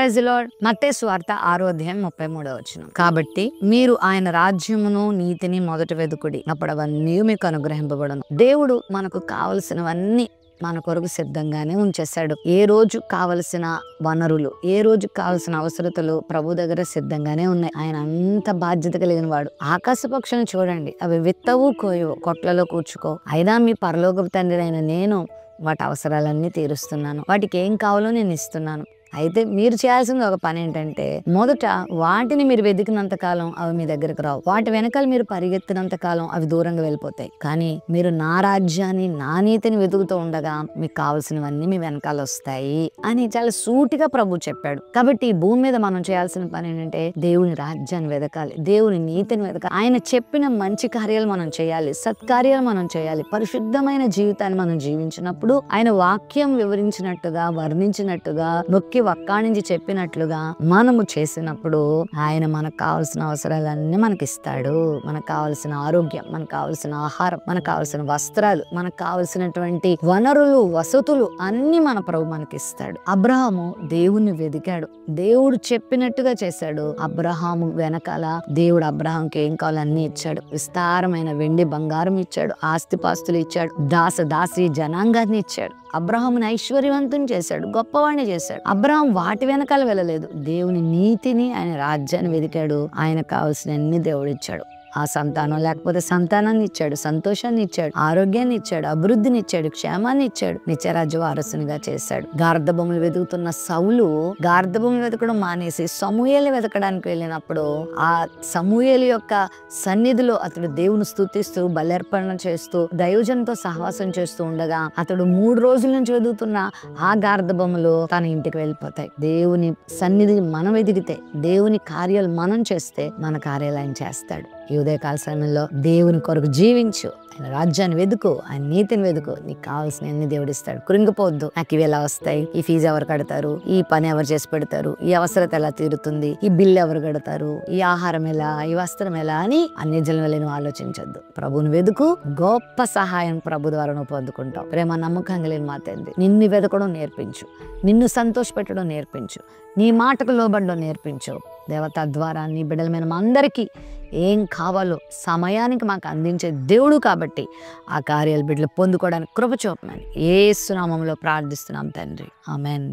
Praise the lord. మత్తయి సువార్త 6:33. కాబట్టి మీరు ఆయన రాజ్యమును నీతిని మొదట వెదుకుడి, అప్పుడు అవన్నీ మీకు అనుగ్రహింపబడును. దేవుడు మనకు కావలసినవన్నీ మన కొరకు సిద్ధంగానే ఉంచేశాడు. ఏ రోజు కావలసిన వనరులు, ఏ రోజు కావలసిన అవసరతలు ప్రభు దగ్గర సిద్ధంగానే ఉన్నాయి. ఆయన అంత బాధ్యత కలిగిన వాడు. ఆకాశ పక్షులను చూడండి, అవి విత్తవు కోయవు, కొట్లలో కూర్చుకో, అయినా మీ పరలోకపు తండ్రి అయిన నేను వాటి అవసరాలన్నీ తీరుస్తున్నాను, వాటికి ఏం కావాలో నేను ఇస్తున్నాను. అయితే మీరు చేయాల్సిన ఒక పని ఏంటంటే, మొదట వాటిని మీరు వెతికినంత కాలం అవి మీ దగ్గరకు రావు. వాటి వెనకాల మీరు పరిగెత్తినంత కాలం అవి దూరంగా వెళ్ళిపోతాయి. కానీ మీరు నా రాజ్యాన్ని, నా నీతిని వెతుకుతూ ఉండగా మీకు కావాల్సినవన్నీ మీ వెనకాల వస్తాయి అని చాలా సూటిగా ప్రభు చెప్పాడు. కాబట్టి ఈ భూమి మీద మనం చేయాల్సిన పని ఏంటంటే, దేవుని రాజ్యాన్ని వెతకాలి, దేవుని నీతిని వెతకాలి. ఆయన చెప్పిన మంచి కార్యాలు మనం చేయాలి, సత్కార్యాలు మనం చేయాలి. పరిశుద్ధమైన జీవితాన్ని మనం జీవించినప్పుడు ఆయన వాక్యం వివరించినట్టుగా, వర్ణించినట్టుగా, నొక్కి వక్కాణించి చెప్పినట్లుగా మనము చేసినప్పుడు ఆయన మనకు కావాల్సిన అవసరాలన్నీ మనకిస్తాడు. మనకు కావాల్సిన ఆరోగ్యం, మనకు కావాల్సిన ఆహారం, మనకు కావాల్సిన వస్త్రాలు, మనకు కావాల్సినటువంటి వనరులు, వసతులు అన్ని మన ప్రభు మనకిస్తాడు. అబ్రహాము దేవుణ్ణి వెదికాడు, దేవుడు చెప్పినట్టుగా చేశాడు. అబ్రహాము వెనకాల దేవుడు అబ్రహాంకి ఏం కావాలో అన్ని ఇచ్చాడు. విస్తారమైన వెండి బంగారం ఇచ్చాడు, ఆస్తిపాస్తులు ఇచ్చాడు, దాసి జనాంగాన్ని ఇచ్చాడు. అబ్రహాముని ఐశ్వర్యవంతం చేశాడు, గొప్పవాణ్ణి చేశాడు. అబ్రహాం వాటి వెనకాల వెళ్ళలేదు, దేవుని నీతిని, ఆయన రాజ్యాన్ని వెతికాడు. ఆయన కావాల్సిన అన్ని దేవుడు ఇచ్చాడు. ఆ సంతానం లేకపోతే సంతానాన్ని ఇచ్చాడు, సంతోషాన్ని ఇచ్చాడు, ఆరోగ్యాన్ని ఇచ్చాడు, అభివృద్ధిని ఇచ్చాడు, క్షేమాన్ని ఇచ్చాడు, నిత్యరాజ్య వారసునిగా చేశాడు. గార్ధబొమ్మలు వెతుకుతున్న సౌలు గార్ధబొమ్మలు వెతకడం మానేసి సమూయేలు వెతకడానికి వెళ్ళినప్పుడు ఆ సమూయేలు యొక్క సన్నిధిలో అతడు దేవుని స్తుతిస్తూ, బలర్పణ చేస్తూ, దైవజనంతో సహవాసం చేస్తూ ఉండగా అతడు 3 రోజుల నుంచి వెతుకుతున్న ఆ గార్ధబొమ్మలు తన ఇంటికి వెళ్ళిపోతాయి. దేవుని సన్నిధిని మనం వెతికితే, దేవుని కార్యాలు మనం చేస్తే మన కార్యాలు ఆయన చేస్తాడు. ఈ ఉదయకాల సమయంలో దేవుని కొరకు జీవించు, ఆయన రాజ్యాన్ని వెతుకు, ఆయన నీతిని వెతుకు, నీకు కావాల్సిన అన్ని దేవుడిస్తాడు. కృంగిపోవద్దు, నాకు ఇవి ఎలా వస్తాయి, ఈ ఫీజు ఎవరు కడతారు, ఈ పని ఎవరు చేసి పెడతారు, ఈ అవసరత ఎలా తీరుతుంది, ఈ బిల్లు ఎవరు కడతారు, ఈ ఆహారం ఎలా, ఈ వస్త్రం ఎలా అని అన్ని జన్మలు నువ్వు ఆలోచించొద్దు. ప్రభుని వెతుకు, గొప్ప సహాయం ప్రభు ద్వారా నువ్వు పొందుకుంటావు. ప్రేమ నమ్మకం కలిగిన మా తండ్రి, నిన్ను వెతకడం నేర్పించు, నిన్ను సంతోషపెట్టడం నేర్పించు, నీ మాటకు లోబడడం నేర్పించు. దేవత ద్వారా నీ బిడ్డలమైన మా అందరికీ ఏం కావాలో సమయానికి మాకు అందించే దేవుడు కాబట్టి ఆ కార్యాలు బిడ్డలు పొందుకోవడానికి కృప చూపమని యేసు నామములో ప్రార్థిస్తున్నాం తండ్రి. ఆమెన్.